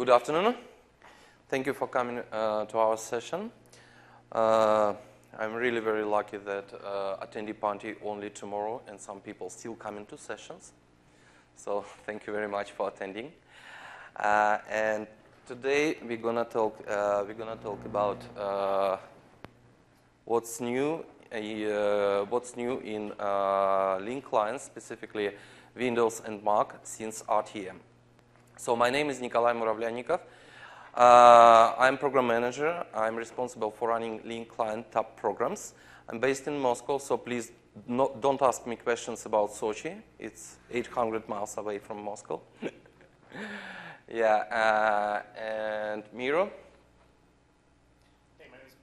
Good afternoon. Thank you for coming to our session. I'm really very lucky that attendee party only tomorrow and some people still coming to sessions. So thank you very much for attending. And today we're gonna talk about what's new in Lync clients, specifically Windows and Mac since RTM. So my name is Nikolai Muravlyannikov. I'm program manager. I'm responsible for running Lync client top programs. I'm based in Moscow, so please don't ask me questions about Sochi. It's 800 miles away from Moscow. Yeah, and Miro? Hey, my name is,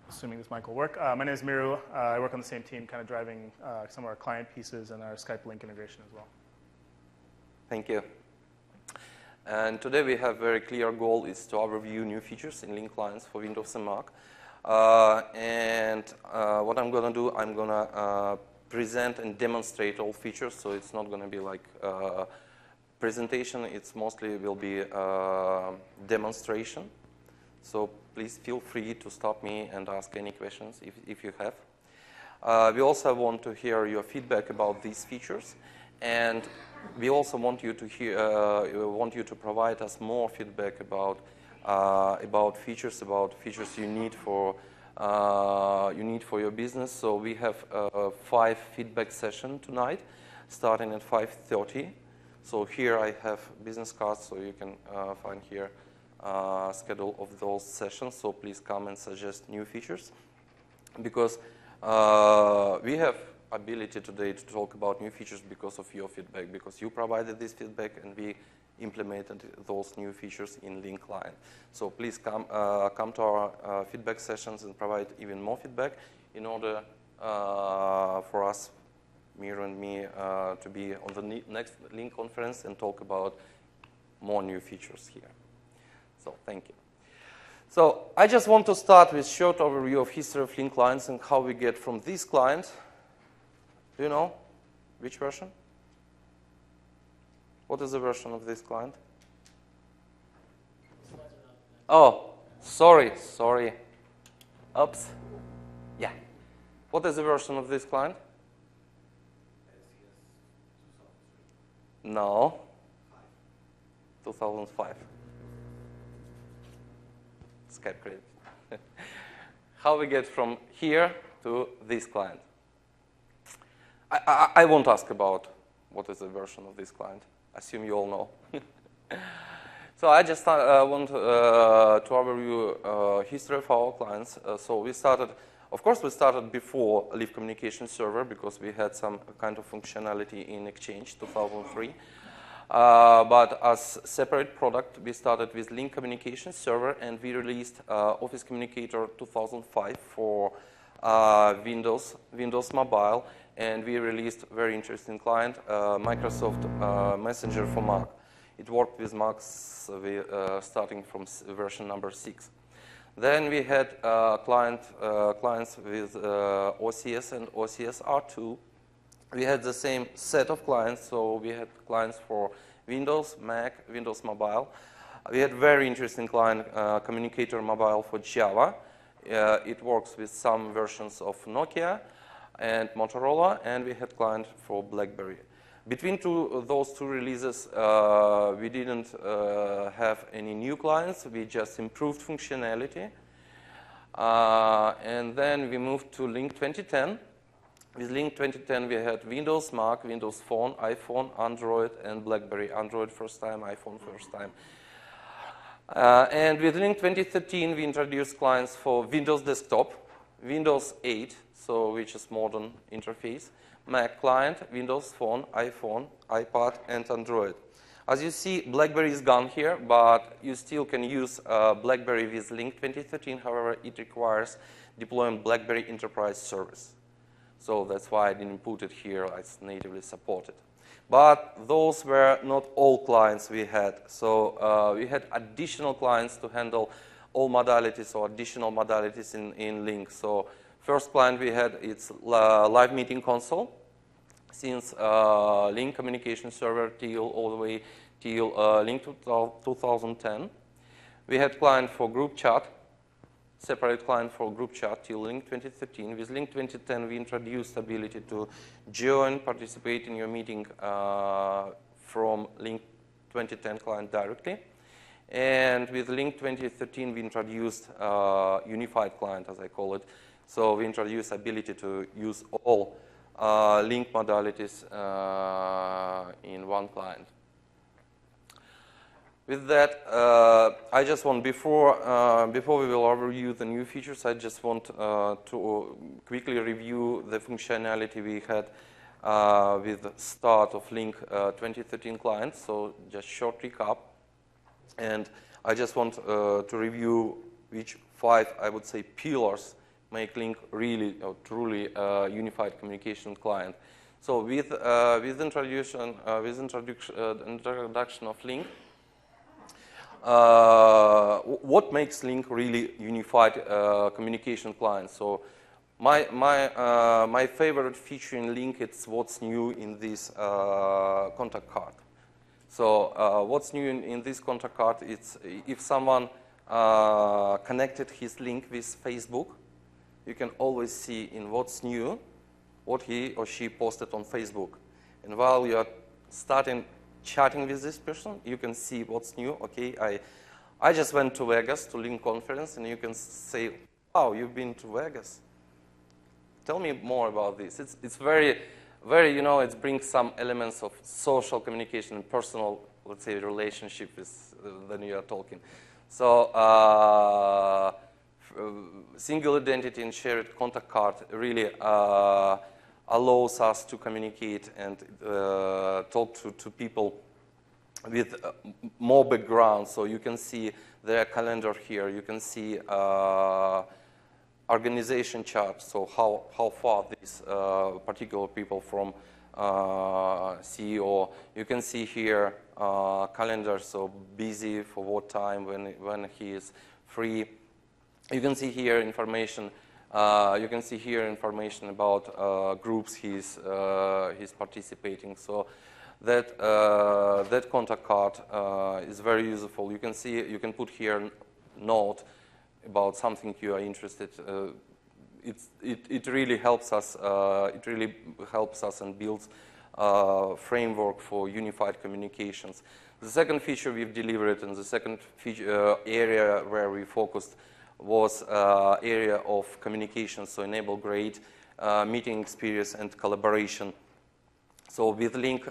assuming this mic will work. My name is Miru. I work on the same team, kind of driving some of our client pieces and our Skype Lync integration as well. Thank you. And today we have a very clear goal is to overview new features in Lync clients for Windows and Mac. What I'm going to do, I'm going to present and demonstrate all features, so it's not going to be like presentation, it's mostly will be demonstration. So please feel free to stop me and ask any questions if you have. We also want to hear your feedback about these features, and we also want you to provide us more feedback about features you need for your business. So we have 5 feedback sessions tonight, starting at 5:30. So here I have business cards, so you can find here schedule of those sessions. So please come and suggest new features, because we have ability today to talk about new features because of your feedback, because you provided this feedback and we implemented those new features in Lync client. So please come to our feedback sessions and provide even more feedback in order for us, Miro and me, to be on the next Lync conference and talk about more new features here. So thank you. So I just want to start with a short overview of history of Lync clients and how we get from this client. Do you know which version? What is the version of this client? Oh, sorry. Oops. Yeah. What is the version of this client? No. 2005. Skype credit. How we get from here to this client? I won't ask about what is the version of this client. Assume you all know. So I just want to overview history of our clients. So we started, of course, before Live Communication Server because we had some kind of functionality in Exchange 2003. But as separate product, we started with Lync Communication Server, and we released Office Communicator 2005 for Windows Mobile. And we released a very interesting client, Microsoft Messenger for Mac. It worked with Macs starting from version number 6. Then we had clients with OCS and OCS R2. We had the same set of clients, so we had clients for Windows, Mac, Windows Mobile. We had very interesting client, Communicator Mobile for Java. It works with some versions of Nokia and Motorola, and we had client for BlackBerry. Between those two releases, we didn't have any new clients. We just improved functionality. And then we moved to Lync 2010. With Lync 2010, we had Windows, Mac, Windows Phone, iPhone, Android, and BlackBerry. Android first time, iPhone first time. And with Lync 2013, we introduced clients for Windows Desktop, Windows 8, which is modern interface, Mac client, Windows Phone, iPhone, iPad, and Android. As you see, BlackBerry is gone here, but you still can use BlackBerry with Lync 2013. However, it requires deploying BlackBerry Enterprise Service. So that's why I didn't put it here as natively supported. But those were not all clients we had. So we had additional clients to handle all modalities or additional modalities in Lync. So first client we had, it's Live Meeting Console. since Lync communication server till all the way till Lync 2010. We had client for group chat, separate client for group chat till Lync 2013. With Lync 2010, we introduced ability to join, participate in your meeting from Lync 2010 client directly. And with Lync 2013, we introduced unified client, as I call it. So we introduced ability to use all Lync modalities in one client. With that, I just want, before we will overview the new features, I just want to quickly review the functionality we had with the start of Lync 2013 client. So just short recap. And I just want to review which 5, I would say, pillars make Lync really or truly unified communication client. So with introduction of Lync, what makes Lync really unified communication client? So my favorite feature in Lync, it's what's new in this contact card. So what's new in this contact card? It's if someone connected his Lync with Facebook, you can always see in what's new what he or she posted on Facebook. And while you are starting chatting with this person, you can see what's new. Okay, I just went to Vegas to Lync conference, and you can say, wow, you've been to Vegas. Tell me more about this. It's very, you know, it brings some elements of social communication and personal, let's say, relationship with when you are talking. So single identity and shared contact card really allows us to communicate and talk to people with more background. So you can see their calendar here. You can see organization chart, so how far these particular people from CEO. You can see here calendar, so busy for what time, when he is free. You can see here information. You can see here information about groups he's participating. So that contact card is very useful. You can see, you can put here note about something you are interested. It really helps us. It really helps us and builds a framework for unified communications. The second feature we've delivered, and the second feature, area where we focused was area of communication. So enable great meeting experience and collaboration. So with Lync,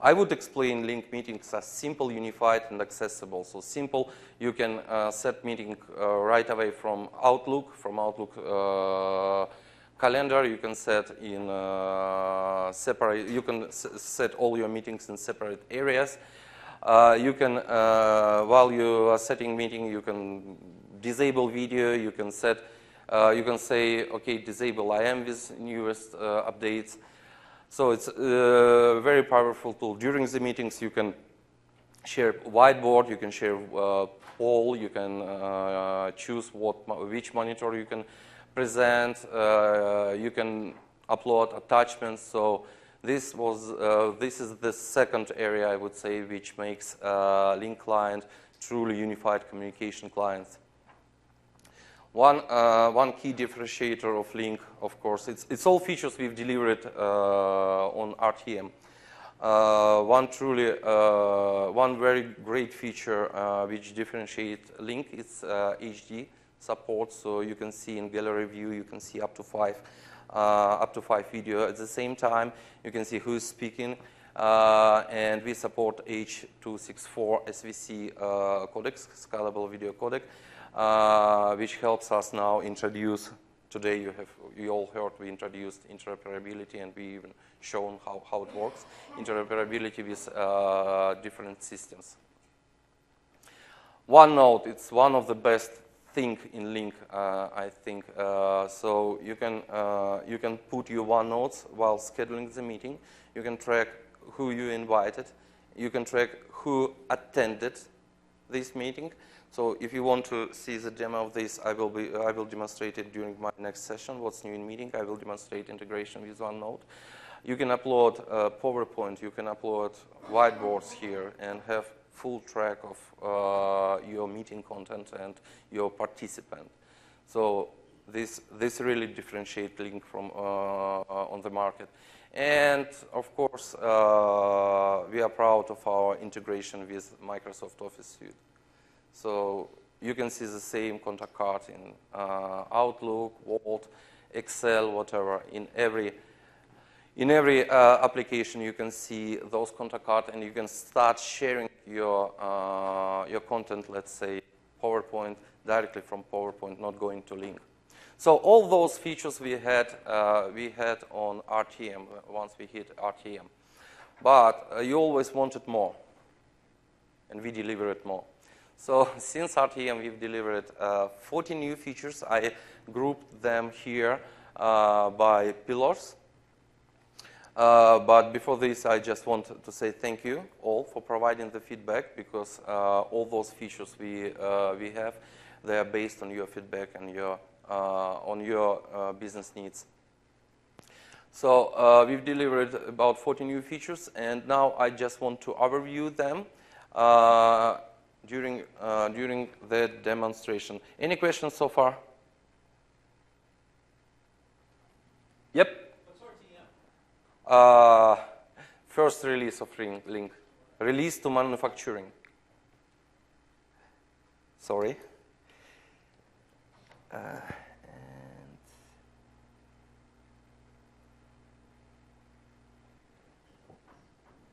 I would explain Lync meetings as simple, unified, and accessible. So simple, you can set meeting right away from Outlook. Calendar, you can set in separate. You can set all your meetings in separate areas. You can, while you are setting meeting, you can disable video. You can set. You can say, okay, disable IM with newest updates. So it's a very powerful tool. During the meetings, you can share whiteboard, you can share poll, you can choose which monitor you can present, you can upload attachments. So this is the second area, I would say, which makes Lync client truly unified communication clients. One key differentiator of Lync, of course, it's all features we've delivered on RTM. One very great feature which differentiates Lync is HD support. So you can see in gallery view, you can see up to five video at the same time. You can see who is speaking, and we support H.264 SVC codecs, scalable video codec. Which helps us now introduce, today you all heard we introduced interoperability, and we even shown how it works, interoperability with different systems. OneNote, it's one of the best thing in Lync, I think. So you can put your OneNotes while scheduling the meeting. You can track who you invited. You can track who attended this meeting. So if you want to see the demo of this, I will demonstrate it during my next session. What's new in meeting? I will demonstrate integration with OneNote. You can upload PowerPoint, you can upload whiteboards here and have full track of your meeting content and your participant. So this really differentiates Lync from on the market. And of course, we are proud of our integration with Microsoft Office Suite. So you can see the same contact card in Outlook, Word, Excel, whatever. In every application, you can see those contact cards, and you can start sharing your content, let's say PowerPoint, directly from PowerPoint, not going to Lync. So all those features we had on RTM once we hit RTM. But you always wanted more, and we delivered more. So since RTM, we've delivered 40 new features. I grouped them here by pillars. But before this, I just want to say thank you all for providing the feedback, because all those features we have, they are based on your feedback and on your business needs. So we've delivered about 40 new features, and now I just want to overview them during the demonstration. Any questions so far? Yep. First release of Lync, release to manufacturing. Sorry.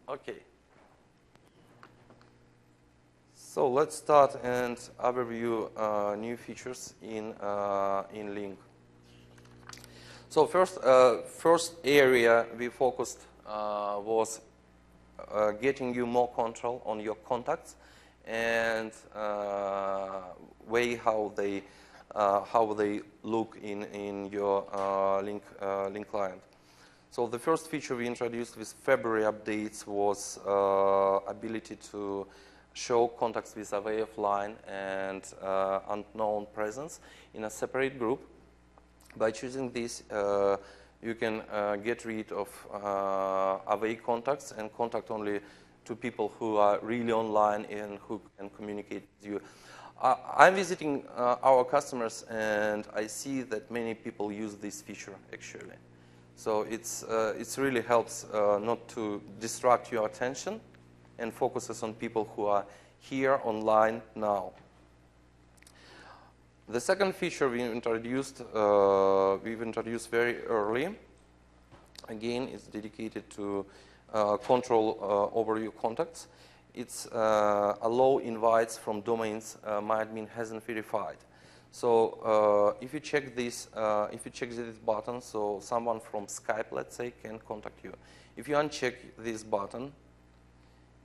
Okay. So let's start and overview new features in Lync. So first area we focused was getting you more control on your contacts and way how they look in your Lync client. So the first feature we introduced with February updates was ability to show contacts with away of line and unknown presence in a separate group. By choosing this, you can get rid of away contacts and contact only to people who are really online and who can communicate with you. I'm visiting our customers, and I see that many people use this feature actually. So it really helps not to distract your attention and focuses on people who are here online now. The second feature we've introduced very early. Again, it's dedicated to control over your contacts. It's allow invites from domains my admin hasn't verified. So if you check this button, so someone from Skype, let's say, can contact you. If you uncheck this button,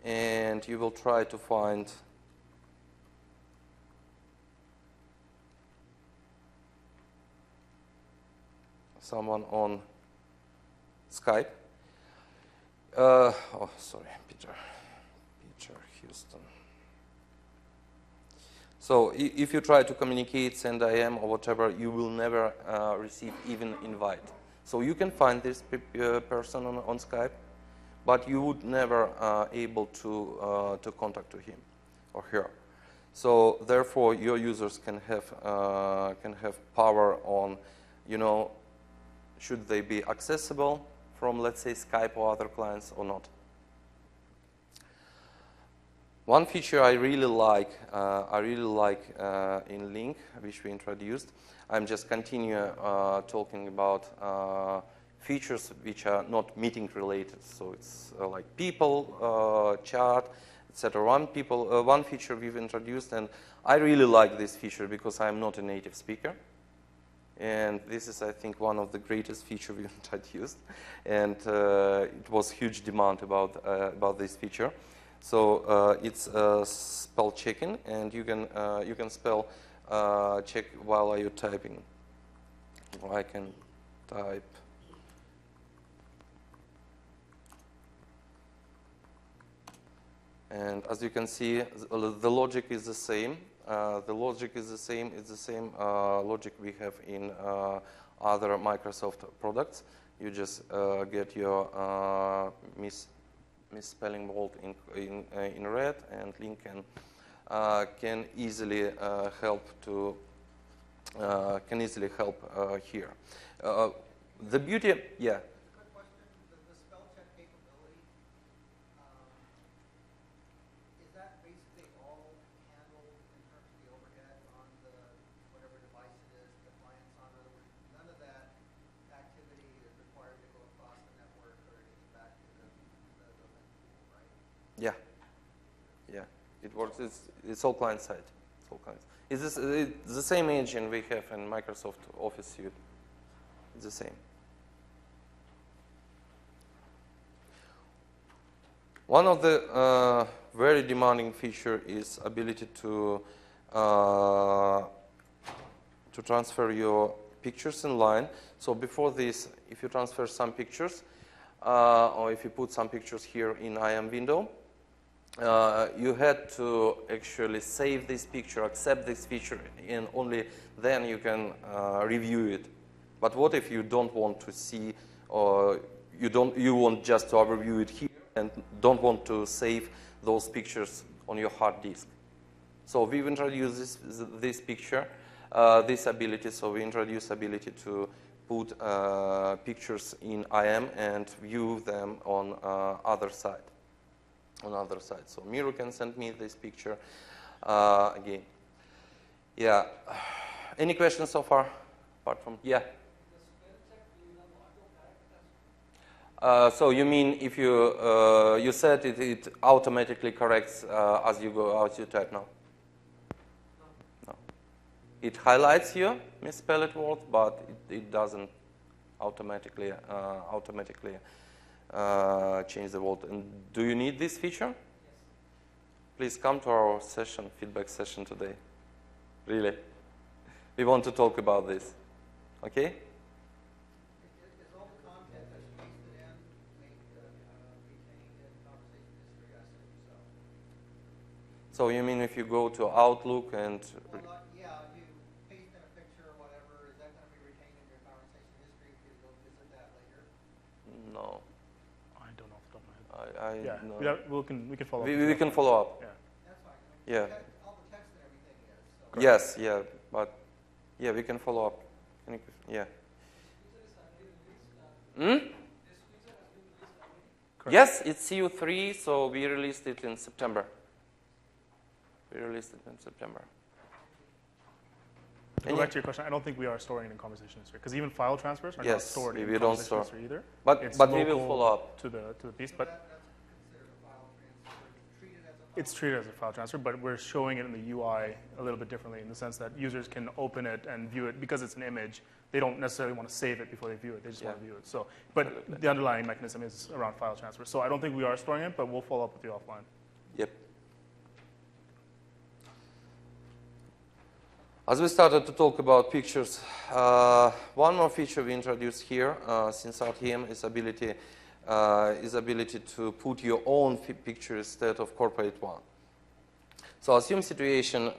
and you will try to find someone on Skype. Oh, sorry, Peter Houston. So if you try to communicate, send IM or whatever, you will never receive even invite. So you can find this person on Skype, but you would never able to contact to him or her. So therefore, your users can have power on, should they be accessible from, let's say, Skype or other clients or not. One feature I really like in Lync, which we introduced. I'm just continue talking about features which are not meeting related. So it's like people, chat, etc. One feature we've introduced, and I really like this feature because I'm not a native speaker. And this is, I think, one of the greatest features we introduced, and it was huge demand about this feature. So it's spell checking, and you can spell check while you're typing. I can type. And as you can see, the logic is the same. The logic is the same. It's the same logic we have in other Microsoft products. You just get your misspelling bold in red, and Lync can easily help to here. The beauty, yeah. Quick question: the spell check capability, is that basically all handled in terms of the overhead on the whatever device it is the client's on? In other words, none of that activity is required to go across the network or anything back to the Lync pool, right? Yeah, yeah, it works. It's all client side. It's all client. It's the same engine we have in Microsoft Office Suite. It's the same. One of the very demanding feature is ability to transfer your pictures in line. So before this, if you transfer some pictures, or if you put some pictures here in IM window, you had to actually save this picture, accept this feature, and only then you can review it. But what if you don't want to see, or you want just to overview it here and don't want to save those pictures on your hard disk? So we've introduced this picture, this ability. So we introduce ability to put pictures in IM and view them on other side. So Miru can send me this picture again. Yeah. Any questions so far? Apart from so you mean if you said it automatically corrects as you type now? No. It highlights your misspelled words, but it doesn't automatically change the word. And do you need this feature? Yes. Please come to our session, feedback session today. Really, we want to talk about this. Okay. Is all the content that's pasted in retained in conversation history? I assume so. So you mean if you go to Outlook and Yeah, you paste in a picture or whatever, is that going to be retained in your conversation history if you go visit that later? no? I don't know off the top of my head. Yeah, no. We can follow up. We can follow up. Yeah. That's fine. Yeah. All the text and everything is. So. Yes, yeah, but yeah, we can follow up. Yeah. Correct. Yes, it's CU3, so we released it in September. To go back to your question, I don't think we are storing it in conversation history because even file transfers are not Yes, stored in we don't conversation store. history either. But It's we will local follow up. to the piece. But That's considered a file transfer. it's treated as a file transfer, but we're showing it in the UI a little bit differently in the sense that users can open it and view it because it's an image. They don't necessarily want to save it before they view it. They just want to view it. So, but the underlying mechanism is around file transfer. So I don't think we are storing it, but we'll follow up with you offline. Yep. As we started to talk about pictures, one more feature we introduced here since RTM is ability to put your own picture instead of corporate one. So assume situation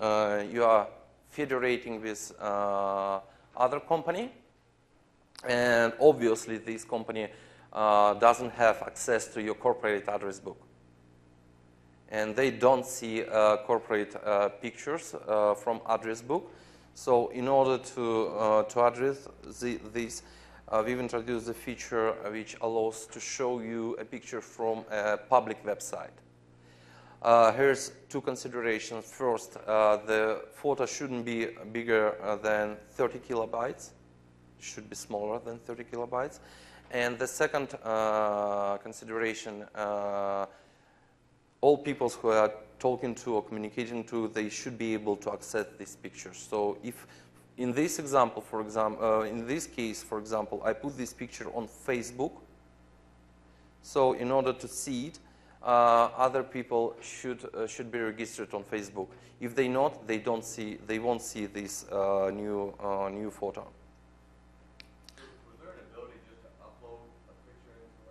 you are federating with other company, and obviously this company doesn't have access to your corporate address book, and they don't see corporate pictures from address book. So in order to address this, we've introduced a feature which allows to show you a picture from a public website. Here's two considerations. First, the photo shouldn't be bigger than 30 kilobytes. It should be smaller than 30 kilobytes. And the second consideration, all people who are talking to or communicating to, they should be able to access these pictures. So if in this example, for example, in this case, for example, I put this picture on Facebook. So in order to see it, other people should be registered on Facebook. If they not, they won't see this new photo. Was there an ability just to upload a picture into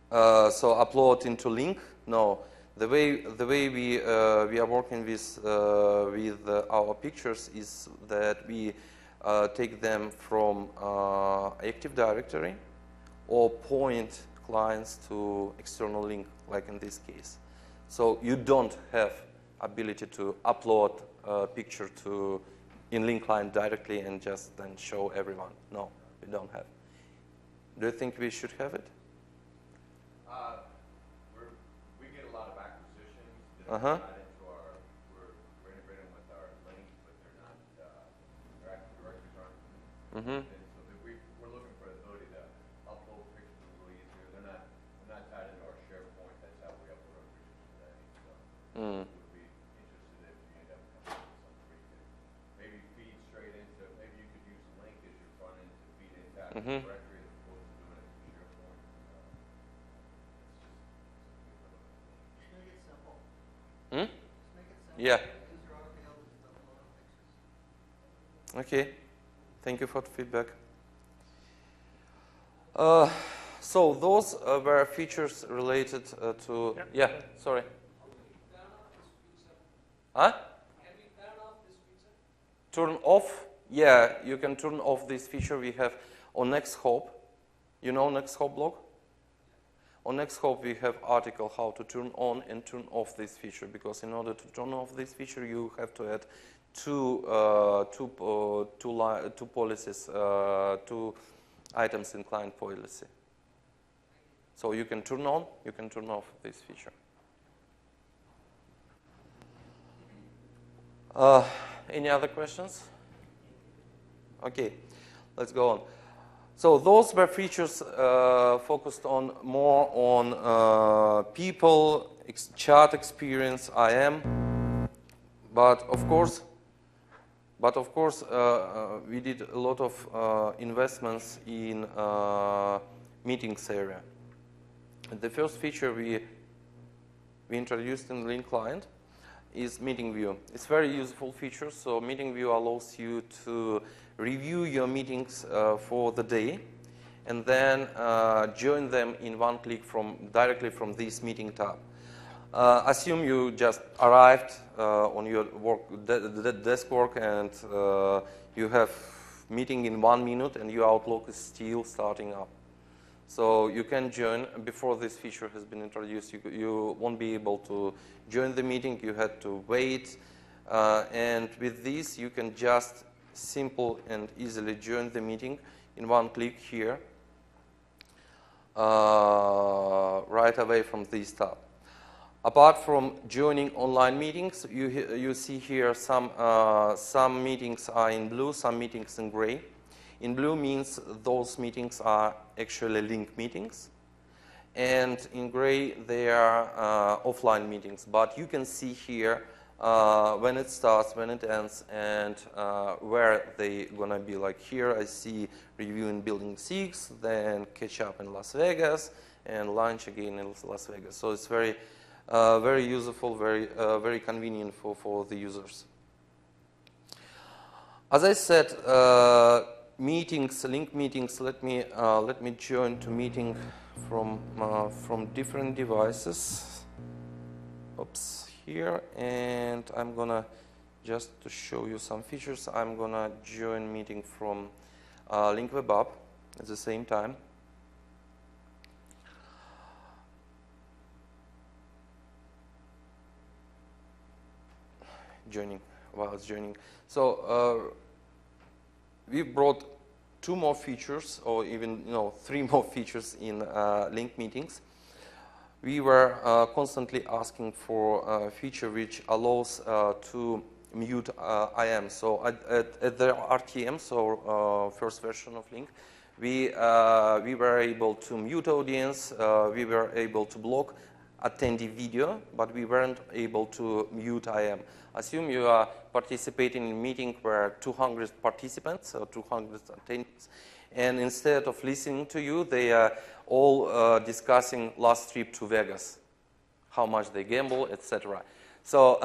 Lync? So upload into Lync? No. The way we are working with our pictures is that we take them from Active Directory, or point clients to external link, like in this case. So you don't have ability to upload a picture to in link client directly and just then show everyone. No, we don't have. Do you think we should have it? We get a lot of acquisitions that Uh-huh. are tied into our, we're integrating with our Lync, but they're not, their active directories aren't. Mm-hmm. And so we're looking for the ability to upload pictures a little easier. They're not tied into our SharePoint. That's how we upload our pictures today. So Mm. would be interested if you end up coming up with something where you could maybe feed straight into, maybe you could use Lync as your front end to feed into Active Mhm. Directory as opposed to doing it through SharePoint. It's just something we're looking at. Just make it simple. Hmm? Just make it simple. Yeah. User ought to be able to just upload pictures. Okay. Thank you for the feedback. So those were features related to. Yeah. Yeah. Sorry. Huh? Turn off? Yeah, you can turn off this feature we have on NextHop. You know NextHop blog? On NextHop we have article how to turn on and turn off this feature, because in order to turn off this feature you have to add two policies, two items in client policy. So you can turn on, you can turn off this feature. Any other questions? Okay, let's go on. So those were features focused on more on people, chat experience, IM, but of course, we did a lot of investments in meetings area. The first feature we introduced in Lync client is meeting view. It's very useful feature. So meeting view allows you to review your meetings for the day and then join them in one click directly from this meeting tab. Assume you just arrived on your desk work and you have meeting in 1 minute and your Outlook is still starting up. So you can join before this feature has been introduced. You won't be able to join the meeting. You had to wait. And with this, you can just simple and easily join the meeting in one click here, right away from this tab. Apart from joining online meetings, you see here some meetings are in blue, some meetings in gray. In blue means those meetings are actually Lync meetings. And in gray, they are offline meetings. But you can see here when it starts, when it ends, and where they're going to be. Like here, I see review in Building 6, then catch up in Las Vegas, and lunch again in Las Vegas. So it's very useful, very convenient for the users. As I said, meetings, Lync meetings. Let me join to meeting from different devices. Oops, here, and I'm gonna just to show you some features. I'm gonna join meeting from Lync Web App at the same time. Joining while it's joining. So we brought 2 more features, or even 3 more features in Lync meetings. We were constantly asking for a feature which allows to mute IM. So at the RTM, so first version of Lync, we were able to mute audience. We were able to block attendee video, but we weren't able to mute IM. Assume you are participating in a meeting where 200 participants or 200 attendees, and instead of listening to you, they are all discussing last trip to Vegas, how much they gamble, etc. So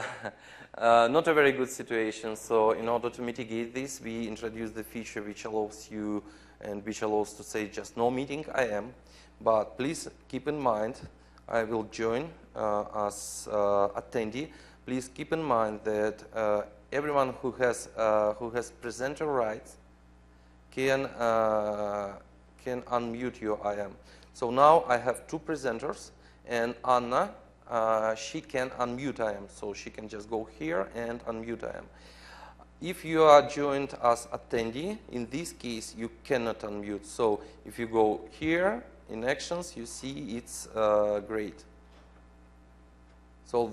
not a very good situation. So in order to mitigate this, we introduced the feature which allows you and which allows to say just no meeting IM, but please keep in mind, I will join as attendee. Please keep in mind that everyone who has presenter rights can can unmute your IM. So now I have two presenters, and Anna, she can unmute IM. So she can just go here and unmute IM. If you are joined as attendee, in this case, you cannot unmute. So if you go here in actions, you see it's great. So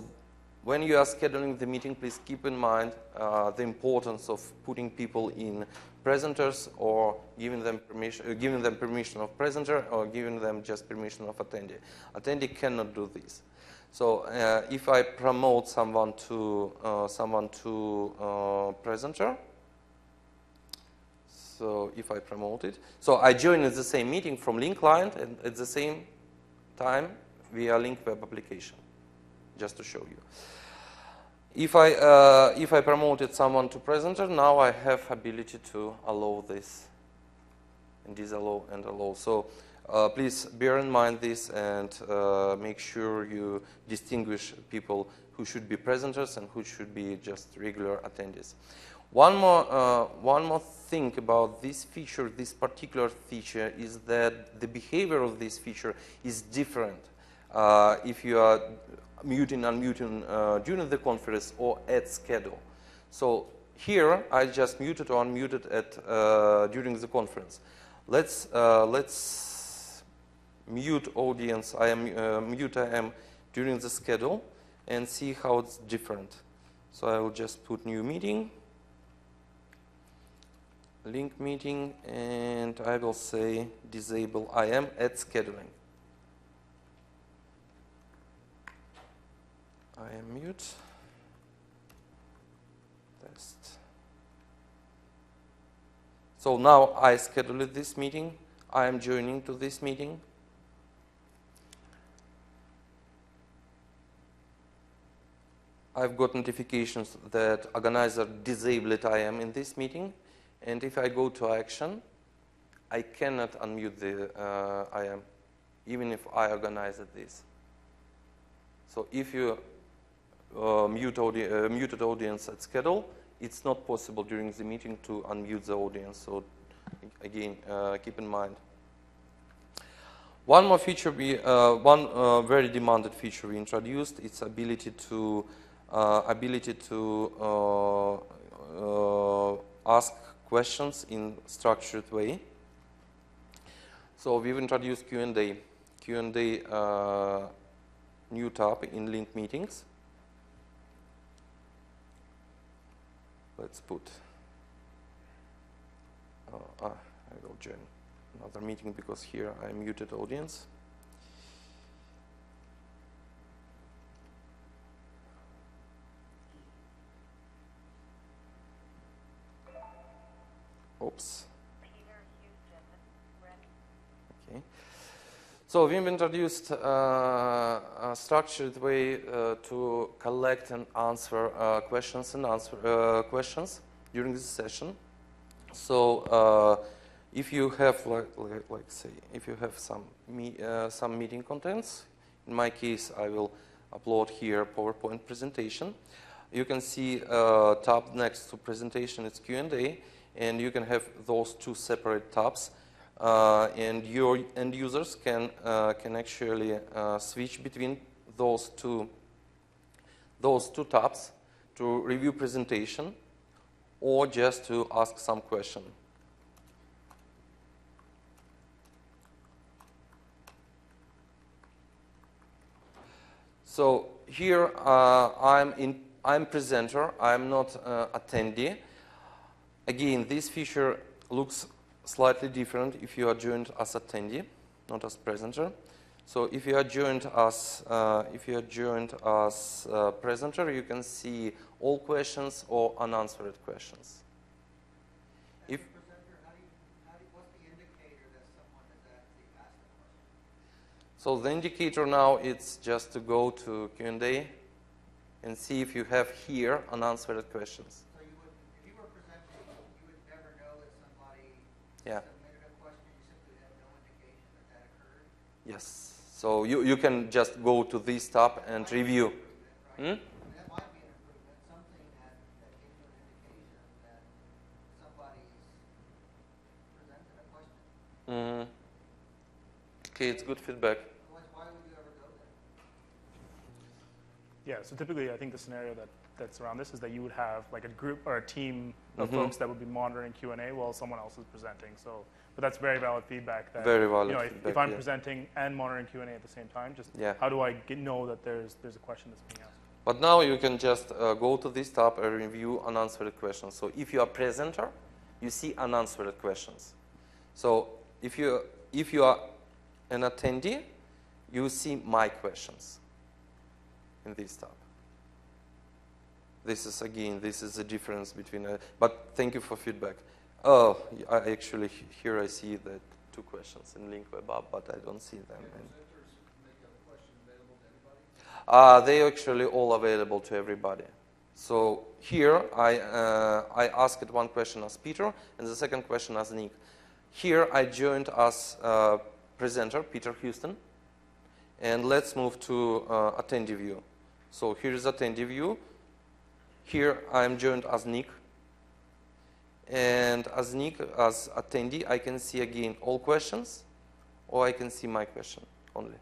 when you are scheduling the meeting, please keep in mind the importance of putting people in presenters or giving them permission of presenter or giving them just permission of attendee. Attendee cannot do this. So if I promote someone to presenter, so if I promote it, so I join in the same meeting from Lync client and at the same time via Lync web application, just to show you. If I promoted someone to presenter, now I have ability to allow this and disallow and allow. So please bear in mind this and make sure you distinguish people who should be presenters and who should be just regular attendees. One more thing about this feature, this particular feature, is that the behavior of this feature is different if you are muting, unmuting during the conference or at schedule. So here I just muted or unmuted at during the conference. Let's mute audience. I am during the schedule and see how it's different. So I will just put new meeting, Lync meeting, and I will say disable IM at scheduling. I am mute. Test. So now I scheduled this meeting. I am joining to this meeting. I've got notifications that organizer disabled IM in this meeting. And if I go to action, I cannot unmute the IM, even if I organized this. So if you muted audience at schedule, it's not possible during the meeting to unmute the audience. So again, keep in mind. One more feature, one very demanded feature we introduced, it's ability to ask questions in structured way. So we've introduced Q&A new tab in Lync meetings. Let's put, I will join another meeting because here I muted audience. Oops. Okay. So we've introduced a structured way to collect and answer questions questions during this session. So if you have like say if you have some meeting contents, in my case I will upload here PowerPoint presentation. You can see tab next to presentation, it's Q&A, and you can have those two separate tabs. And your end users can actually switch between those two tabs to review presentation or just to ask some question. So here I'm presenter. I'm not attendee. Again, this feature looks slightly different if you are joined as attendee, not as presenter. So if you are joined as presenter, you can see all questions or unanswered questions. If Presenter, what's the indicator that someone has actually asked a question? so, the indicator now it's just to go to Q&A and see if you have here unanswered questions. So you would, if you were presenting, you would never know that somebody Yeah. submitted a question. You simply have no indication that that occurred. Yes. So you can just go to this tab and review. Right? That might be an improvement, something that gives you an indication that somebody's presented a question. Okay, it's good feedback. Otherwise, why would you ever go there? Yeah, so typically I think the scenario that's around this is that you would have like a group or a team of folks that would be monitoring Q&A while someone else is presenting. So, but that's very valid feedback. That, Very valid if feedback, I'm yeah. presenting and monitoring Q&A at the same time, just Yeah. how do I know that there's a question that's being asked? But now you can just go to this tab and review unanswered questions. So if you are presenter, you see unanswered questions. So if you are an attendee, you see my questions in this tab. This is the difference between. But thank you for feedback. Oh, I actually here I see the 2 questions in Lync web app, but I don't see them. Presenters make a question available to everybody? They actually all available to everybody. So here I asked one question as Peter and the second question as Nick. Here I joined as presenter, Peter Houston. And let's move to attendee view. So here is attendee view. Here I am joined as Nick. And as Nick, as attendee, I can see again all questions, or I can see my question only.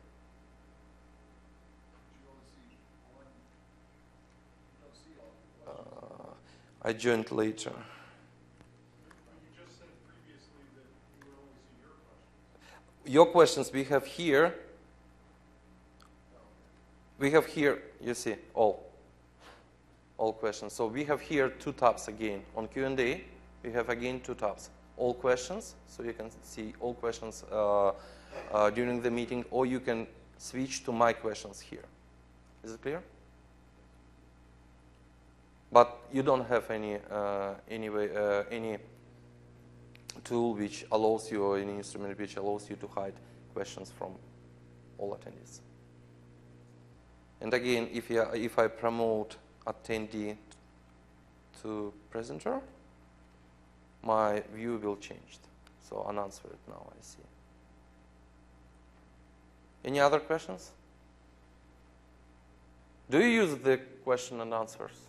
I joined later. You just said previously that you would only see your questions. Your questions we have here. We have here, you see, all questions. So we have here 2 tabs again. On Q&A, we have again 2 tabs. All questions, so you can see all questions during the meeting, or you can switch to my questions here. Is it clear? But you don't have any tool which allows you, or any instrument which allows you to hide questions from all attendees. And again, if I promote attendee to presenter, my view will change. So unanswered now, I see. Any other questions? Do you use the question and answers,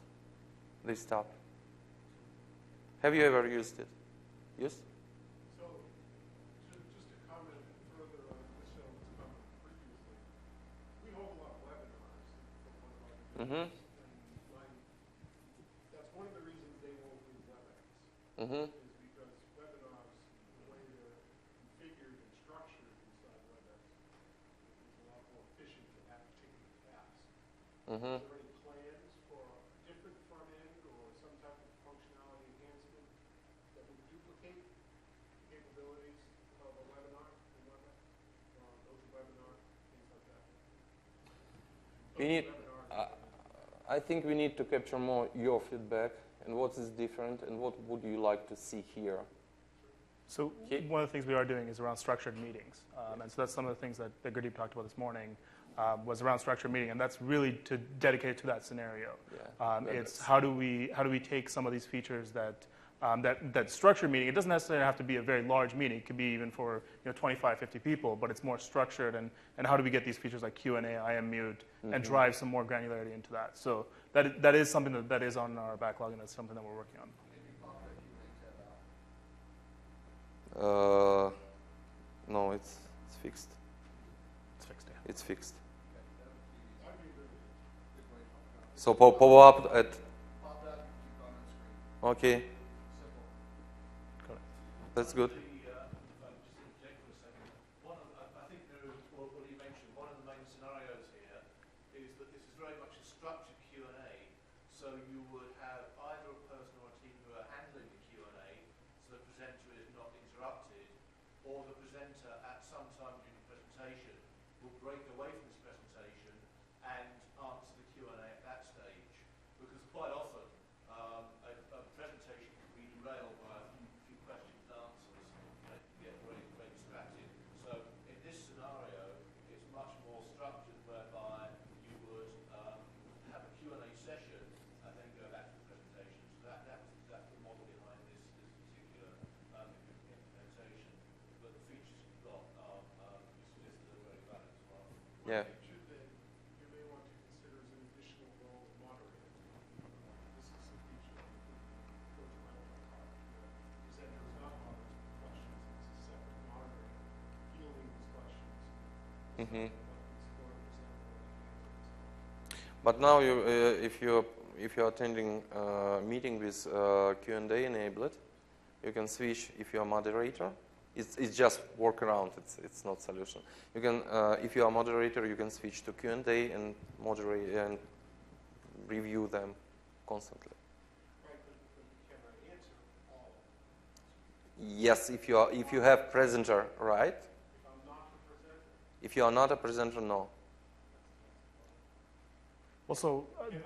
this tab? Have you ever used it? Yes? So, just to comment further on Michelle's comment previously, we hold a lot of webinars for one of our Mm-hmm. and that's one of the reasons they won't do WebEx. Mm-hmm. Is because webinars, the way they're configured and structured inside WebEx, is a lot more efficient for that particular task. Mm-hmm. Is there any plans for a different front end or some type of functionality enhancement that would duplicate capabilities of a webinar in WebEx? Or GoToWebinar, things like that? I think we need to capture more your feedback and what is different and what would you like to see here. So one of the things we are doing is around structured meetings. And so that's some of the things that Gurdeep talked about this morning was around structured meeting. And that's really to dedicate to that scenario. Yeah, it's how do we take some of these features that structured meeting, it doesn't necessarily have to be a very large meeting. It could be even for 25, 50 people, but it's more structured. And how do we get these features like Q&A, IM mute, and drive some more granularity into that? So that is something that is on our backlog, and that's something that we're working on. No, it's fixed. It's fixed, yeah. It's fixed. So pop up at. Okay. That's good. I think what you mentioned, one of the main scenarios here is that this is very much a structured Q&A, so you would have either a person or a team who are handling the Q&A, so the presenter is not interrupted, or the presenter at some time during the presentation will break away from this presentation and answer the Q&A at that stage, because quite often a presentation can be derailed by a few questions and answers, and it can get very, very distracted. So in this scenario, it's much more structured, whereby you would have a Q&A session and then go back to the presentation. So that's the model behind this particular implementation. But the features you've got are listed are very valid as well. Yeah. Feature that you may want to consider as an additional role of moderator. This is a feature that you could go to my own part. The presenter is not bothered with questions. It's a separate moderator fielding these questions Mhm. Score, for example, But now, if you're attending a meeting with Q&A enabled, you can switch if you're a moderator. It's just workaround. It's not solution. You can, if you are a moderator, you can switch to Q&A and moderate and review them constantly. right, but you cannot answer all. Yes, if you have presenter, right? If I'm not the presenter, If you are not a presenter, no. Also, can I have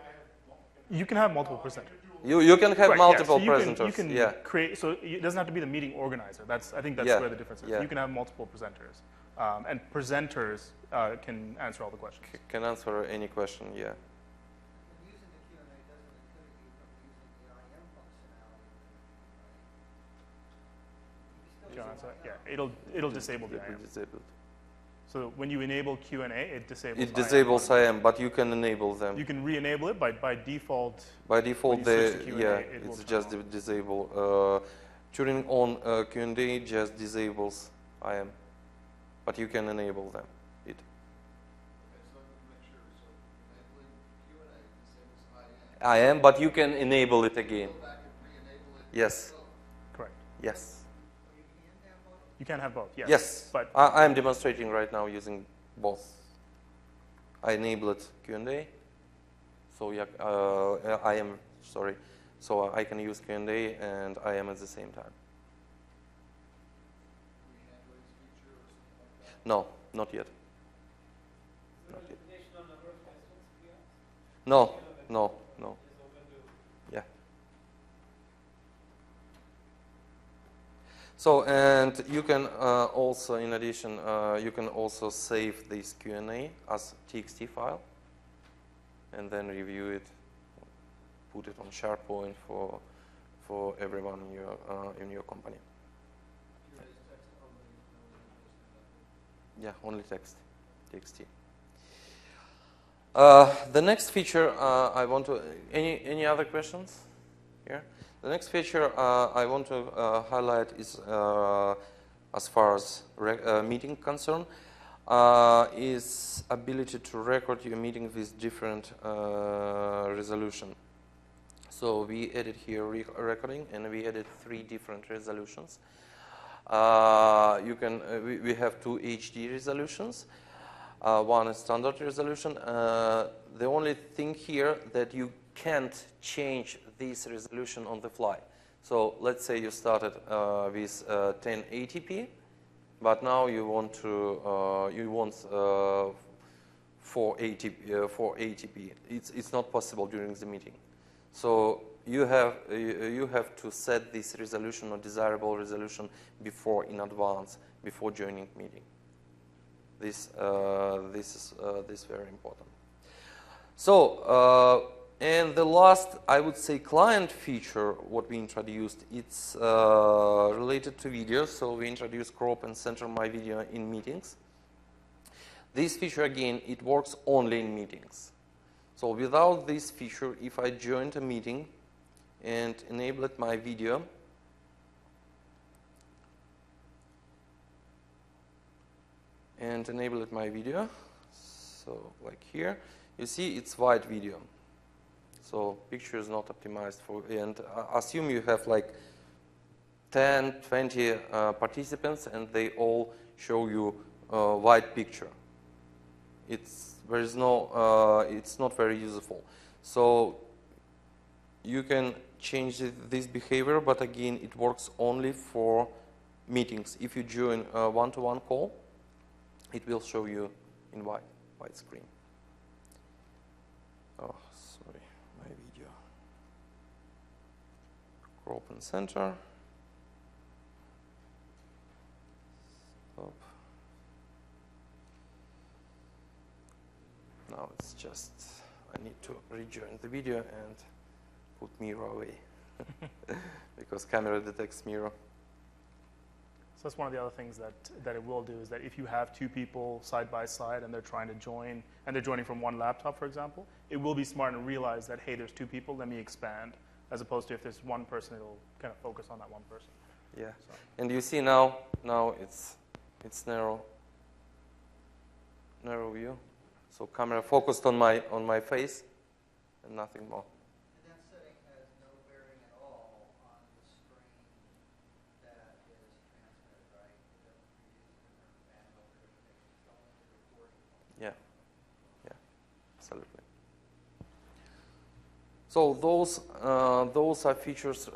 multiple? you can have multiple presenters. You can have Right, multiple yeah, so presenters. you can yeah. create. So it doesn't have to be the meeting organizer. I think that's Yeah, where the difference is. yeah. You can have multiple presenters, and presenters can answer all the questions. Can answer any question. Yeah. And using the Q&A doesn't inhibit you from using the IM functionality, right? You can still use Yeah, IM. it'll disable the It will IM. disable. So when you enable Q&A, it disables. It disables IM, but you can enable them. You can re-enable it by default. By default, when you switch to Q&A, yeah, it will it's turn just on. disable. Turning on Q&A just disables IM, but you can enable them. It. Okay, so let me make sure. So enabling Q&A disables IM. IM, but you can enable it again. Go back and re-enable it. Yes. Correct. Yes. So you can have both. You can have both. Yes. Yes. But I'm demonstrating right now using both. I enabled Q&A, so yeah, IM. Sorry, so I can use Q&A and IM at the same time. Re-handling feature or something like that. No, not yet. Is Not there yet. a limitation on number of questions we ask? No, no, no. It's open to Yeah. So, and you can also, in addition, you can also save this Q&A as TXT file, and then review it, put it on SharePoint for everyone in your company. Q&A is text only, no images, no nothing. Yeah, only text, TXT. The next feature I want to. Any other questions here? The next feature I want to highlight is, as far as meeting concern, is ability to record your meeting with different resolution. So we added here recording, and we added 3 different resolutions. We have 2 HD resolutions. One is standard resolution. The only thing here that you can't change this resolution on the fly. So let's say you started with 1080p, but now you want 480p. It's not possible during the meeting. So you have to set this resolution or desirable resolution in advance before joining meeting. This is very important. So and the last, I would say, client feature what we introduced, it's related to video. So we introduced crop and center my video in meetings. This feature again, it works only in meetings. So without this feature, if I joined a meeting and enabled my video, so like here, you see it's white video. So picture is not optimized for, and assume you have like 10, 20 participants and they all show you white picture. It's not very useful. So you can change this behavior, but again, it works only for meetings. If you join a one-to-one call, it will show you in white screen. Oh, sorry, my video. Crop and center. Stop. Now it's just, I need to rejoin the video and put mirror away because camera detects mirror. So that's one of the other things that it will do is that if you have 2 people side by side and they're trying to join, and they're joining from one laptop, for example, it will be smart and realize that, hey, there's 2 people, let me expand, as opposed to if there's one person, it'll kind of focus on that one person. Yeah, So. and you see now it's narrow. narrow view. So camera focused on my face and nothing more. And that setting has no bearing at all on the stream that is transmitted, right? It doesn't produce different bandwidth or anything. It's only the recording. Yeah, yeah, absolutely. So those are features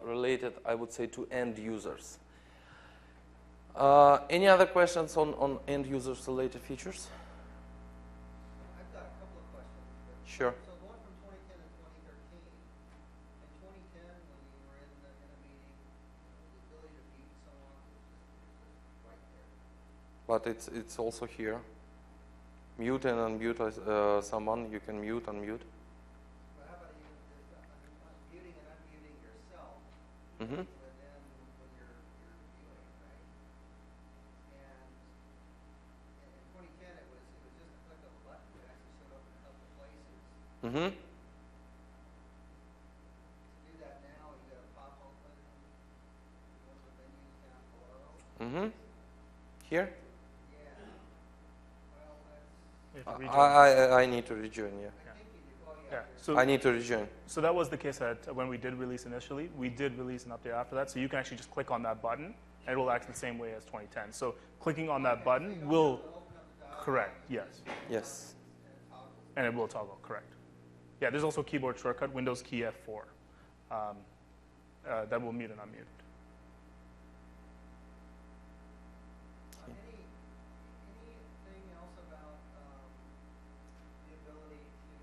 related, I would say, to end users. Any other questions on end users related features? I've got a couple of questions. Sure. So going from 2010 to 2013, in 2010 when you were in a meeting, the ability to mute someone was just right there. But it's also here. Mute and unmute someone. You can mute, unmute. But how about even just muting and unmuting yourself Mm-hmm. within when you're viewing, right? And in 2010 it was just a click of a button. It actually showed up in a couple of places. Mm-hmm. To do that now, you got to pop open one of the menus down below. Mm-hmm. Here? Yeah. Well, that's. You have to rejoin. I need to rejoin. Yeah. I think you do. Oh Yeah. yeah. So I need to rejoin. So that was the case that when we did release initially, we did release an update after that. So you can actually just click on that button, and it will act the same way as 2010. So clicking on that button will, correct, yes. Yes. And it will toggle, correct. Yeah, there's also a keyboard shortcut, Windows key F4, that will mute and unmute. Anything else about the ability to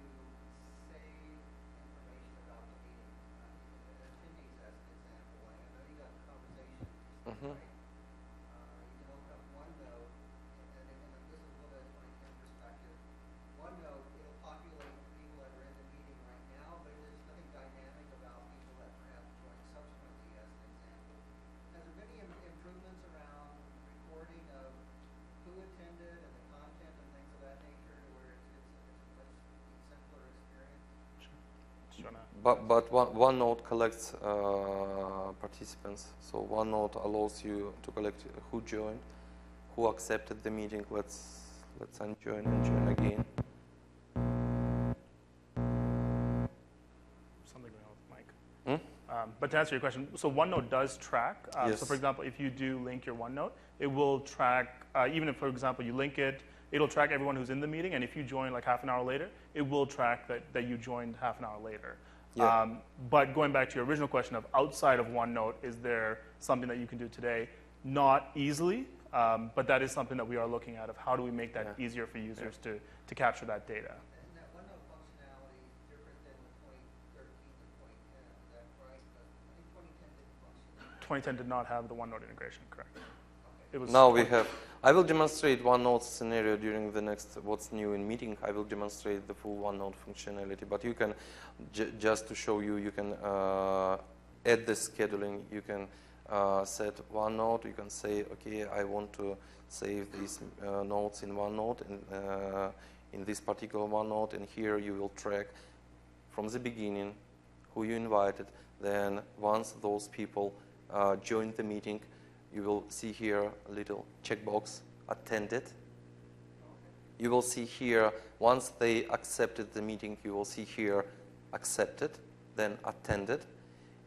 save information about the meeting? Attendees, as an example, I know you got conversations, Mm-hmm. right? You can open up OneNote, and this is a little bit 2010 perspective. OneNote, it'll populate people that are in the meeting right now, but there's nothing dynamic about people that perhaps joined subsequently, as an example. Has there been any improvements around recording of who attended and the content and things of that nature, to where it's a much simpler experience? But OneNote collects participants. So OneNote allows you to collect who joined, who accepted the meeting. Let's unjoin and join again. Something going on with Mike. Hmm? But to answer your question, so OneNote does track. Yes. So for example, if you do link your OneNote, it will track, even if, for example, you link it, it'll track everyone who's in the meeting, and if you join like half an hour later, it will track that you joined half an hour later. Yeah. But going back to your original question of outside of OneNote, is there something that you can do today? Not easily, but that is something that we are looking at of how do we make that easier for users to capture that data. And that OneNote functionality is different than the 2013 to 2010, is that right? But I think 2010 didn't function. 2010 did not have the OneNote integration, correct? It was Now we have. I will demonstrate OneNote scenario during the next What's New in meeting. I will demonstrate the full OneNote functionality. But you can, just to show you, you can add the scheduling. You can set OneNote. You can say, okay, I want to save these notes in OneNote and in this particular OneNote. And here you will track from the beginning who you invited. Then once those people join the meeting, you will see here a little checkbox, attended. You will see here, once they accepted the meeting, you will see here, accepted, then attended.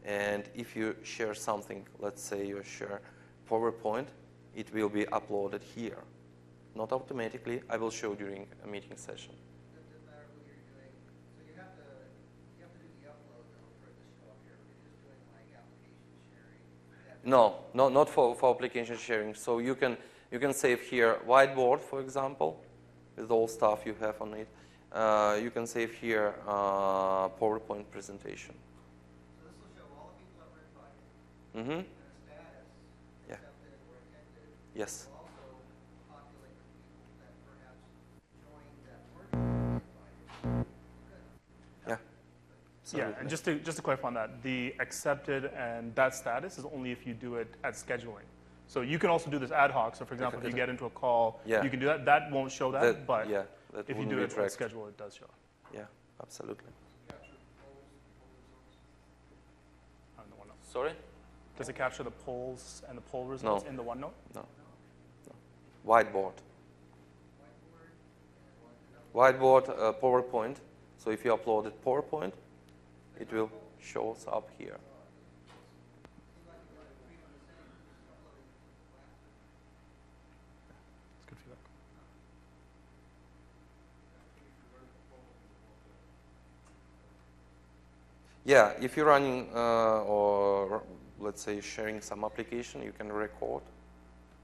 And if you share something, let's say you share PowerPoint, it will be uploaded here. Not automatically, I will show during a meeting session. It doesn't matter who you're doing. So you have to do the upload though for it to show up here. If you're just doing like application sharing. No, not for application sharing. So you can save here whiteboard, for example, with all stuff you have on it. You can save here PowerPoint presentation. So this will show all the people that were invited Mm-hmm. and a status, Yeah. accepted or attended. Yes. It will also populate the people that perhaps joined that weren't invited. Good. Yeah. Yeah, and just to clarify on that, the accepted and that status is only if you do it at scheduling. So you can also do this ad hoc. So for example, if you get into a call, Yeah. you can do that. That won't show that, but yeah, that if you wouldn't do be it on tracked. schedule, it does show. Yeah, absolutely. On the OneNote. Sorry? Does it capture the polls and the poll results No. in the OneNote? No. Whiteboard. Whiteboard. Whiteboard, PowerPoint. So if you uploaded PowerPoint, it will show up here. It's good feedback. Yeah, if you're running or let's say sharing some application, you can record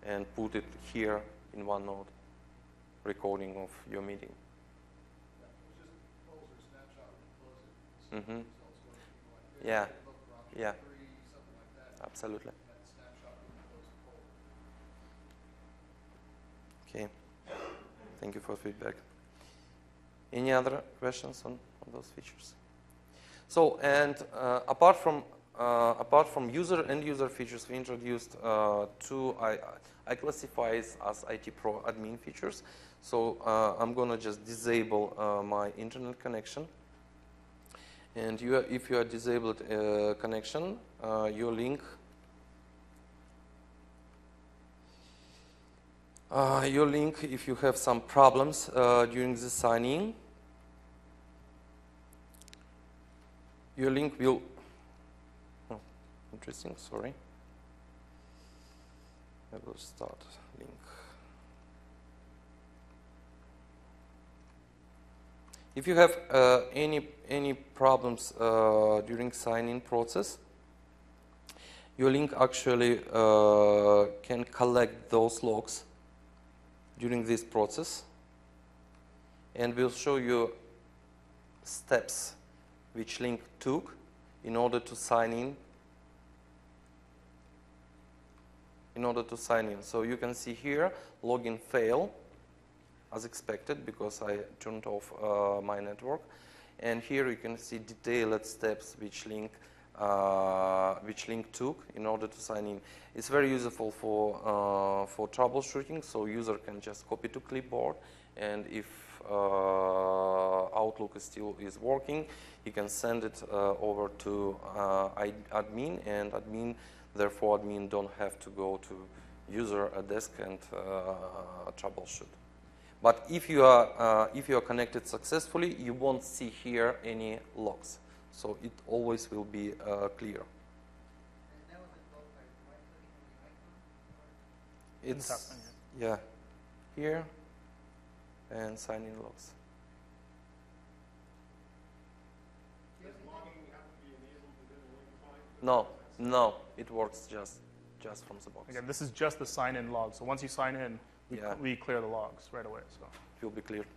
and put it here in OneNote, recording of your meeting. Mm-hmm. Yeah, yeah, absolutely. Okay, thank you for feedback. Any other questions on those features? So, and apart from user and user features, we introduced two I classify as IT Pro admin features. So I'm gonna just disable my internet connection. And if you are disabled connection, your Lync if you have some problems during the sign-in, your Lync will. Oh, interesting. Sorry. I will start Lync. If you have any problems during sign-in process, your Lync actually can collect those logs during this process, and will show you steps which Lync took in order to sign in. So you can see here login fail as expected because I turned off my network, and here you can see detailed steps which Lync took in order to sign in. It's very useful for troubleshooting, so user can just copy to clipboard, and if Outlook still is working, you can send it over to admin, and therefore admin don't have to go to user desk and troubleshoot. But if you are connected successfully, you won't see here any logs, so it always will be clear. It's yeah, here and sign in logs. Does logging have to be enabled within the Lync client? No, it works just from the box. Again, this is just the sign-in log. So once you sign in, we clear the logs right away. So it will be clear. Do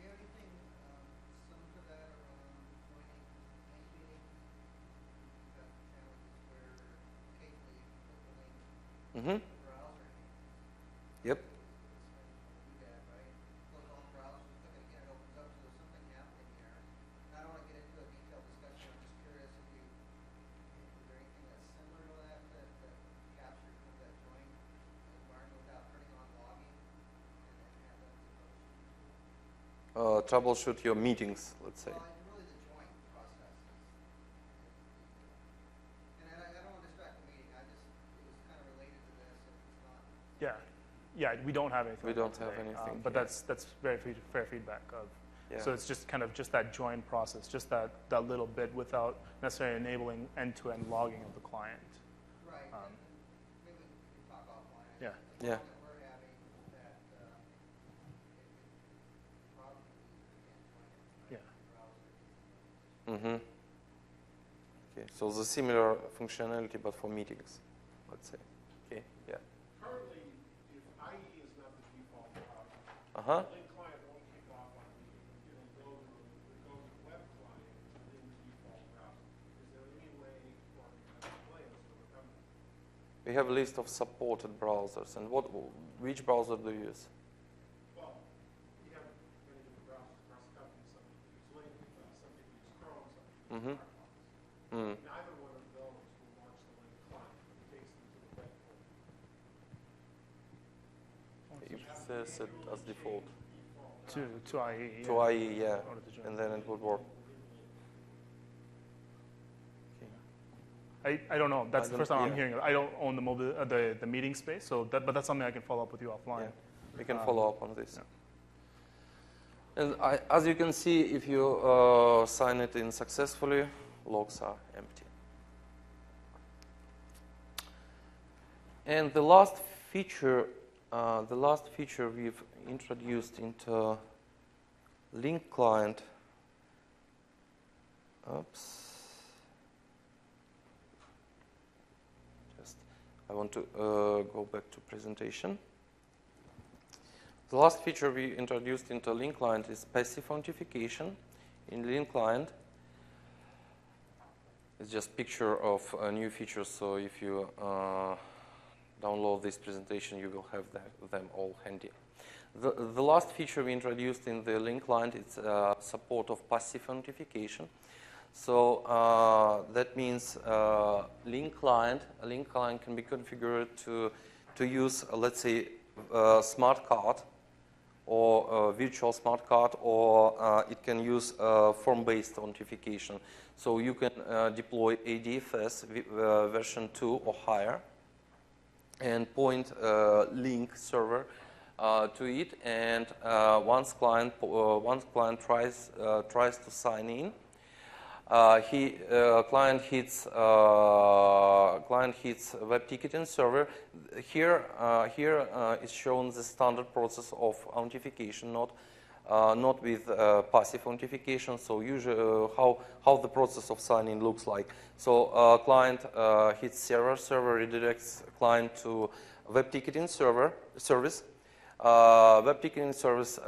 you have anything similar to that around joining any meeting? You've got challenges where occasionally you can put the link Mm-hmm. browser name. Yep. Do that, right? Close all the browsers, click it again, it opens up, so there's something happening here. I don't want to get into a detailed discussion, I'm just curious if is there anything that's similar to that captures kind of that join environment without turning on logging and then have that Troubleshoot your meetings, let's say. Well, really the join process and I don't want to distract the meeting, it was kind of related to this, if it's not. yeah, we don't have anything. We like don't that have today. anything But here. that's very fair feedback of. Yeah. So it's just kind of just that join process, just that little bit without necessarily enabling end-to-end logging of the client. Right, Um, and maybe we can talk offline. Yeah. The Yeah. problem that we're having that it probably can't join it. Yeah. Browser. Mm-hmm. Okay, so the similar functionality, but for meetings, let's say. Okay, yeah. Currently, if IE is not the default browser, Uh-huh. the Lync client won't kick off on the, go to the web client within the default browser. Is there any way, or can I explain this to the company? We have a list of supported browsers, and which browser do you use? Well, we have many different browsers across the company. Some people use Lync, some people use Chrome, some people use Mm-hmm. Firefox. Mm. Neither one of those will launch the Lync client. It takes them to the web portal. If this set as default. To IE. To IE, yeah, in order to join. and then it would work. I don't know. That's I the first time don't- I'm hearing it. I don't own the meeting space, so but that's something I can follow up with you offline. Yeah, we can Um, follow up on this. yeah. And as you can see, if you sign it in successfully, logs are empty. And the last feature we've introduced into Lync client. Oops. I want to go back to presentation. The last feature we introduced into Lync client is passive authentication. In Lync client, it's just picture of new features. So if you download this presentation, you will have them all handy. The last feature we introduced in the Lync client is support of passive authentication. So that means Lync client can be configured to use, let's say, a smart card or a virtual smart card, or it can use form-based authentication. So you can deploy ADFS version 2 or higher and point Lync server to it, and once client tries to sign in, client hits web ticketing server. Here is shown the standard process of authentication, not with passive authentication. So usually how the process of signing looks like. So client hits server redirects client to web ticketing service. Web ticketing service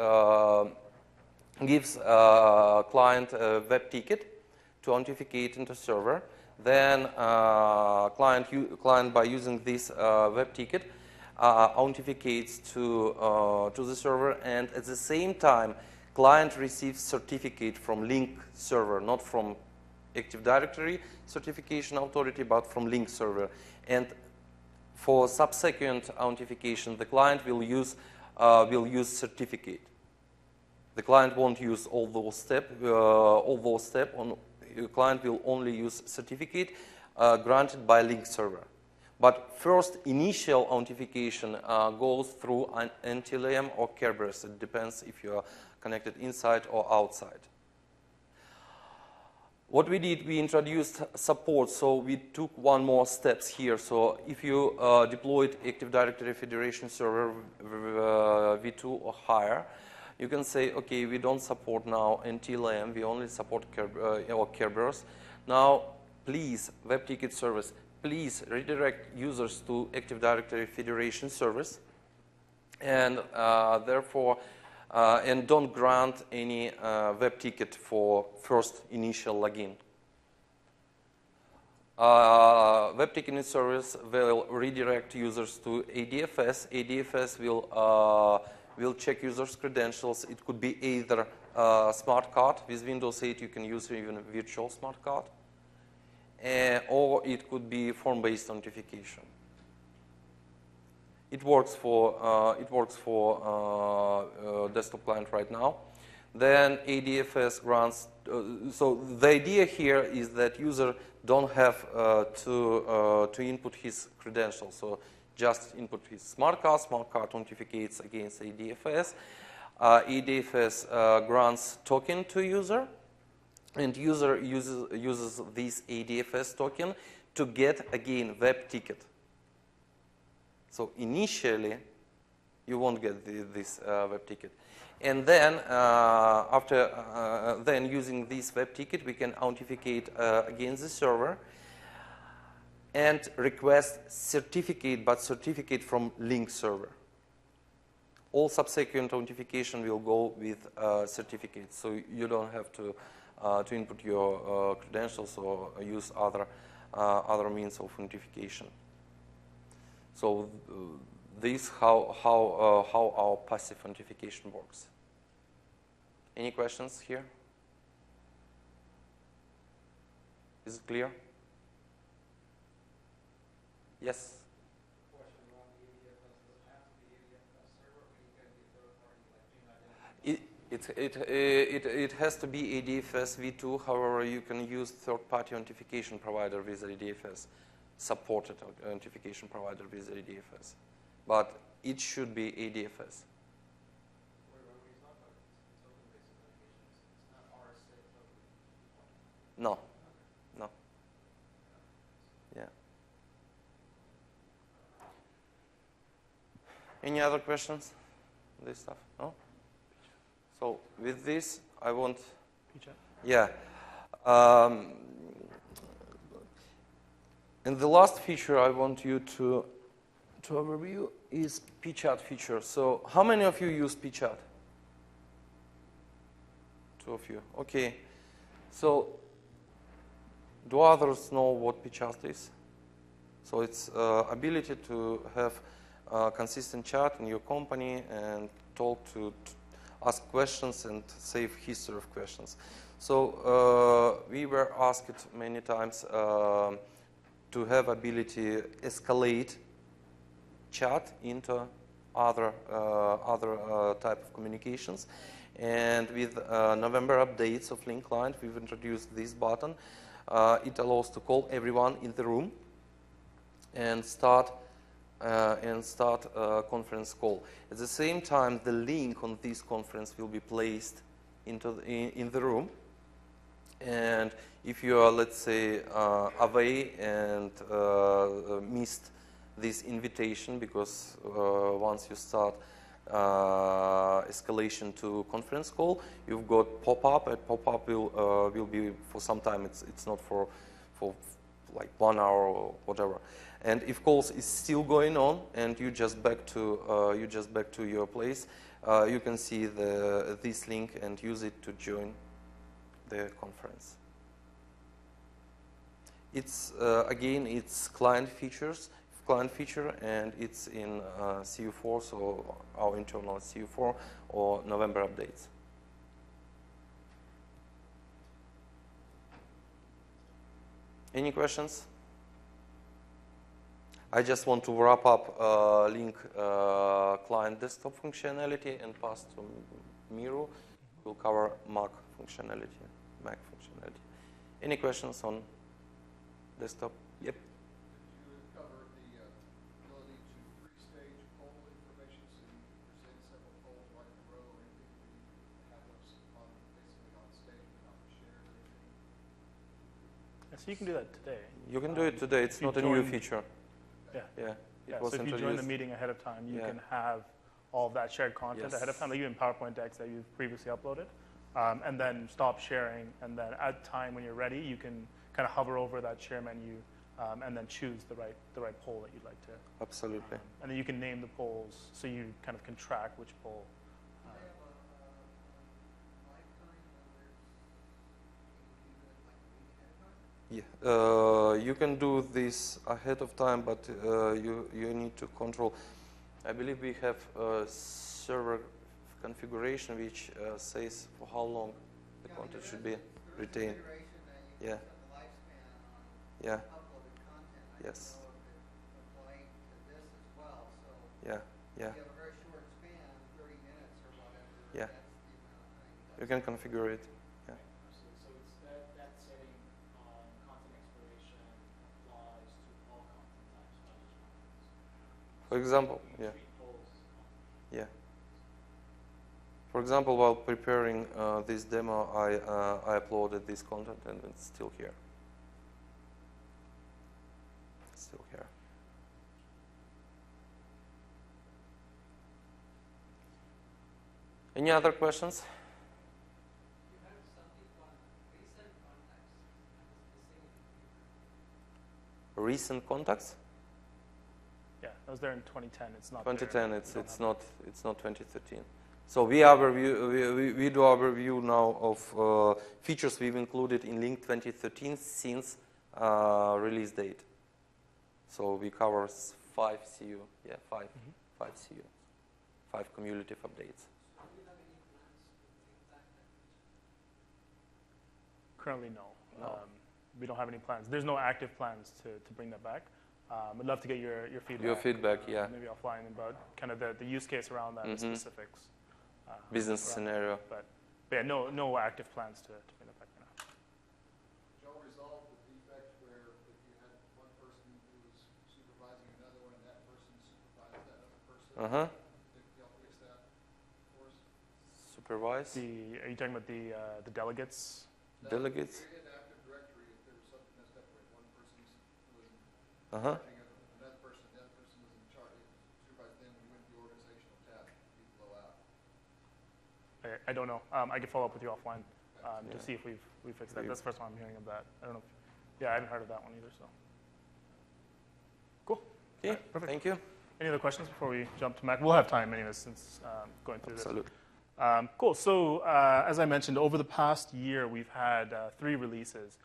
gives client a web ticket to authenticate into server. Then client by using this web ticket authenticates to the server, and at the same time client receives certificate from Lync server, not from Active Directory certification authority, but from Lync server. And for subsequent authentication, the client will use certificate. The client won't use all those steps. Client will only use certificate granted by Lync server. But first initial authentication goes through an NTLM or Kerberos. It depends if you are connected inside or outside. What we did, we introduced support, so we took one more steps here. So if you deployed Active Directory Federation server v2 or higher, you can say, okay, we don't support now NTLM, we only support Kerberos. Now, please, web ticket service, please redirect users to Active Directory Federation service, and therefore, and don't grant any web ticket for first initial login. Web ticketing service will redirect users to ADFS. ADFS will check users' credentials. It could be either smart card. With Windows 8, you can use even a virtual smart card, or it could be form-based authentication. It works for desktop client right now. Then ADFS grants. So the idea here is that user don't have to input his credentials. So just input his smart card. Smart card authenticates against ADFS. ADFS grants token to user, and user uses this ADFS token to get again web ticket. So initially, you won't get this web ticket. And then, then using this web ticket, we can authenticate against the server and request certificate, but certificate from Lync server. All subsequent authentication will go with certificates, so you don't have to input your credentials or use other means of authentication. So this how our passive authentication works. Any questions here? Is it clear? Yes. Question around the ADFS. Does it have to be ADFS server, or you can be third party like It has to be ADFS v2. However, you can use third-party authentication provider with ADFS, supported authentication provider with ADFS, but it should be ADFS. No, no. Yeah. Any other questions on this stuff? No? So with this, I want, yeah. And the last feature I want you to overview is pchat feature. So how many of you use pchat? 2 of you. Okay. So do others know what pchat is? So it's ability to have consistent chat in your company and talk to ask questions and save history of questions. So we were asked many times to have ability escalate chat into other type of communications. And with November updates of Lync client, we've introduced this button. It allows to call everyone in the room and start a conference call. At the same time, the link on this conference will be placed into in the room. And if you are, let's say, away and missed this invitation, because once you start escalation to conference call, you've got pop-up, and pop-up will be for some time. It's not for like 1 hour or whatever. And if calls is still going on and you just back to your place, you can see this link and use it to join the conference. It's again, it's client feature, and it's in CU4, so our internal CU4 or November updates. Any questions? I just want to wrap up Lync client desktop functionality and pass to Miro. We'll cover Mac functionality. Any questions on desktop? Yep. Did you cover the ability to three-stage poll information, so you present several polls right in a row, or anything where you have those basically on stage but not shared or anything? So you can do that today. You can do it today. It's not a new feature. Yeah. Yeah. Yeah, so if you join the meeting ahead of time, you can have all of that shared content ahead of time, like even PowerPoint decks that you've previously uploaded, and then stop sharing, and then at time when you're ready, you can kind of hover over that share menu, and then choose the right poll that you'd like to. Absolutely. And then you can name the polls, so you kind of can track which poll. Do they have a lifetime where you can do it like a week ahead of time? Yeah, you can do this ahead of time, but you need to control. I believe we have a server configuration which says for how long the content should be retained. Yeah. Yeah. Uploaded content. Yes. I don't know if it applied to this as well. So Yeah. Yeah. if you have a very short span, 30 minutes or whatever, Yeah. that's the amount of time. You can configure it. Yeah. Absolutely. So it's that setting on content expiration applies to all content types, not just content. For example, You yeah. treat polls as content. Yeah. For example, while preparing this demo, I uploaded this content and it's still here. It's still here. Any other questions? You had something called recent contacts. That was missing. Recent contacts? Yeah, that was there in 2010. It's not. 2010. There. It's not 2013. So we do overview now of features we've included in Lync 2013 since release date. So we cover 5 CU, yeah, 5 CU, 5 cumulative updates. Do you have any plans to bring back that feature? Currently, no. No. We don't have any plans. There's no active plans to bring that back. I'd love to get your feedback. Your feedback, yeah. Maybe offline about kind of the use case around that, the specifics. Business around scenario. that. But yeah, no active plans to bring that back right now. Did y'all resolve the defect where if you had one person who was supervising another one and that person supervised that other person? Did y'all fix that for us? Supervise. Are you talking about the delegates? Delegates. Period, active Uh-huh. another person was in charge, supervised, then we went to the organizational tab, you blow out. I don't know. I can follow up with you offline to Yeah. see if we've fixed that. That's the first time I'm hearing of that. I don't know. Yeah, I haven't heard of that one either. So, cool. Okay, Right, perfect. thank you. Any other questions before we jump to Mac? We'll have time anyways since going through Absolutely. this. Cool. So as I mentioned, over the past year, we've had 3 releases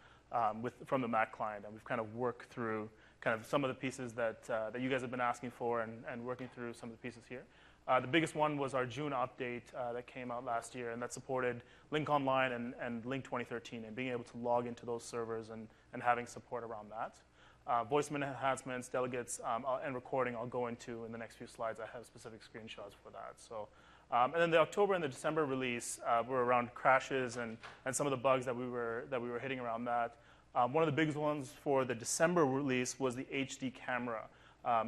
from the Mac client, and we've kind of worked through kind of some of the pieces that you guys have been asking for and working through some of the pieces here. The biggest one was our June update that came out last year, and that supported Lync Online and Lync 2013, and being able to log into those servers and having support around that. Voicemail enhancements, delegates, and recording I'll go into in the next few slides. I have specific screenshots for that. So, and then the October and the December release were around crashes and some of the bugs that we were hitting around that. One of the biggest ones for the December release was the HD camera.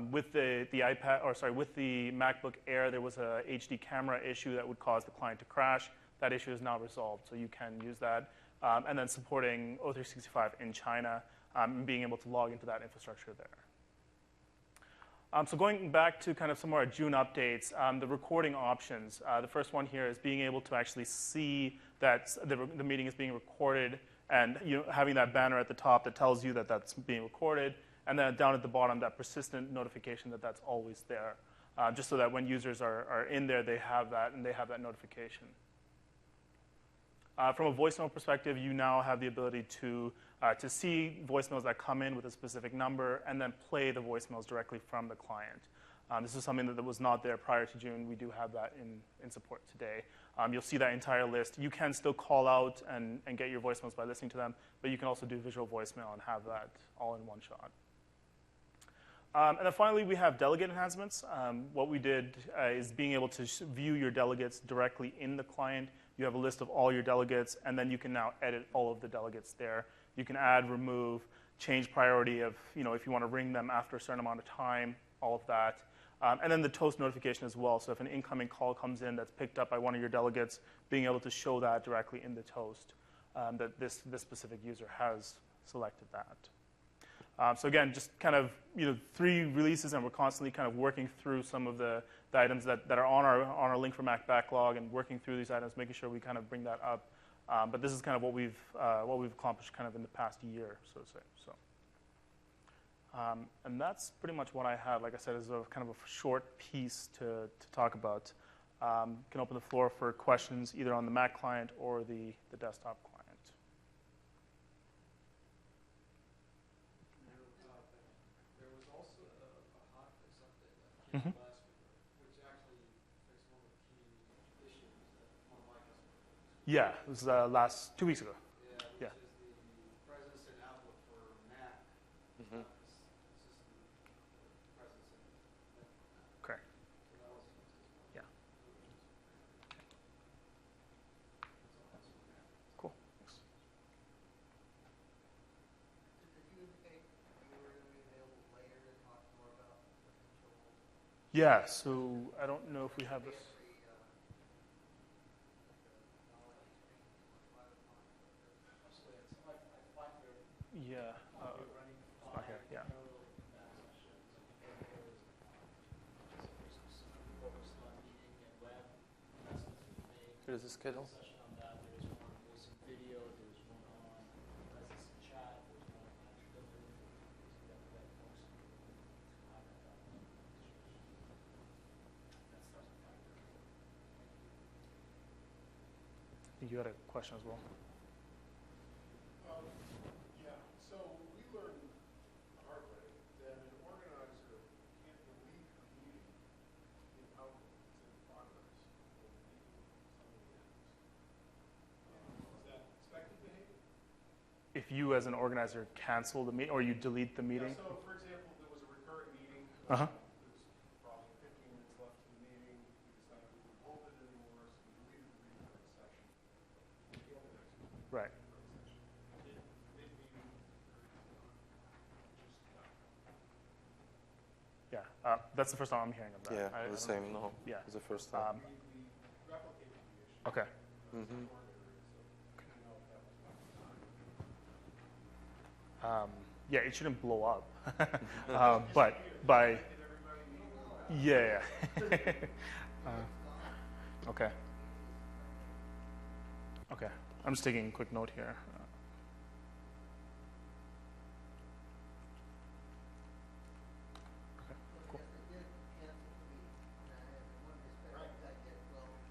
With the MacBook Air, there was a HD camera issue that would cause the client to crash. That issue is now resolved, so you can use that. And then supporting O365 in China, and being able to log into that infrastructure there. So going back to kind of some of our June updates, the recording options. The first one here is being able to actually see that the meeting is being recorded, and having that banner at the top that tells you that that's being recorded. And then down at the bottom, that persistent notification that that's always there, just so that when users are in there, they have that, and they have that notification. From a voicemail perspective, you now have the ability to see voicemails that come in with a specific number, and then play the voicemails directly from the client. This is something that was not there prior to June. We do have that in support today. You'll see that entire list. You can still call out and get your voicemails by listening to them, but you can also do visual voicemail and have that all in one shot. And then finally, we have delegate enhancements. What we did is being able to view your delegates directly in the client. You have a list of all your delegates, and then you can now edit all of the delegates there. You can add, remove, change priority of, if you want to ring them after a certain amount of time, all of that. And then the toast notification as well. So if an incoming call comes in that's picked up by one of your delegates, being able to show that directly in the toast, that this specific user has selected that. So again, just kind of 3 releases, and we're constantly kind of working through some of the items that are on our Lync for Mac backlog, and working through these items, making sure we kind of bring that up. But this is kind of what we've accomplished kind of in the past year, so to say. So, and that's pretty much what I have. Like I said, is a kind of a short piece to talk about. Can open the floor for questions either on the Mac client or the desktop client. There was also a hotfix update that Mm-hmm. came last week, which actually fixed one of the key issues that one of my customers was. Yeah, it was 2 weeks ago. Yeah, which Yeah. is the presence in Outlook for Mac. Mhm. Consistent presence in Mac. Correct. So that was fixed as well. Yeah. That's all for Mac. Cool. Thanks. Did you indicate you were going to be available later to talk more about potential? Yeah. So I don't know if we have this. Yeah. It's not here. Yeah. Here is the schedule. I think you had a question as well. Yeah, so we learned the hard way that an organizer can't delete a meeting in Outlook that's in progress or something happens. Is that expected behavior? If you, as an organizer, cancel the meeting or you delete the meeting. Yeah, so for example, there was a recurring meeting. Uh-huh. There's probably 15 minutes left in the meeting. We decided we wouldn't hold it anymore, so we deleted the recurring session. The organizer Right. Yeah. That's the first time I'm hearing of that. Yeah, I the don't same. No, Yeah. it's the first time. we replicated the issue. Okay. Mm-hmm. So we didn't know if that was going to Yeah, it shouldn't blow up. But by, yeah. Okay. Okay. I'm just taking a quick note here.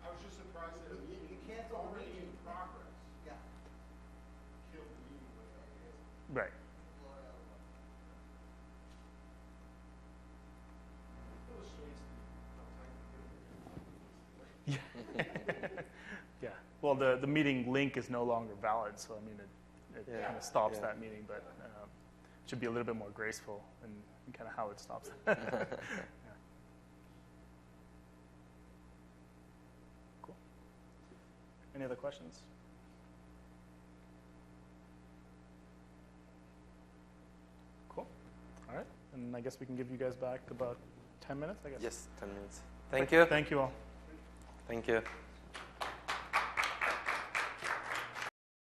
I was just surprised that a meeting already in progress killed the meeting without canceling. Right. Yeah. Well, the meeting link is no longer valid, so I mean, it Yeah. kind of stops Yeah. that meeting, but it should be a little bit more graceful in kind of how it stops. Yeah. Cool. Any other questions? Cool. All right. And I guess we can give you guys back about 10 minutes, I guess. Yes, 10 minutes. Thank you. Thank you all. Thank you.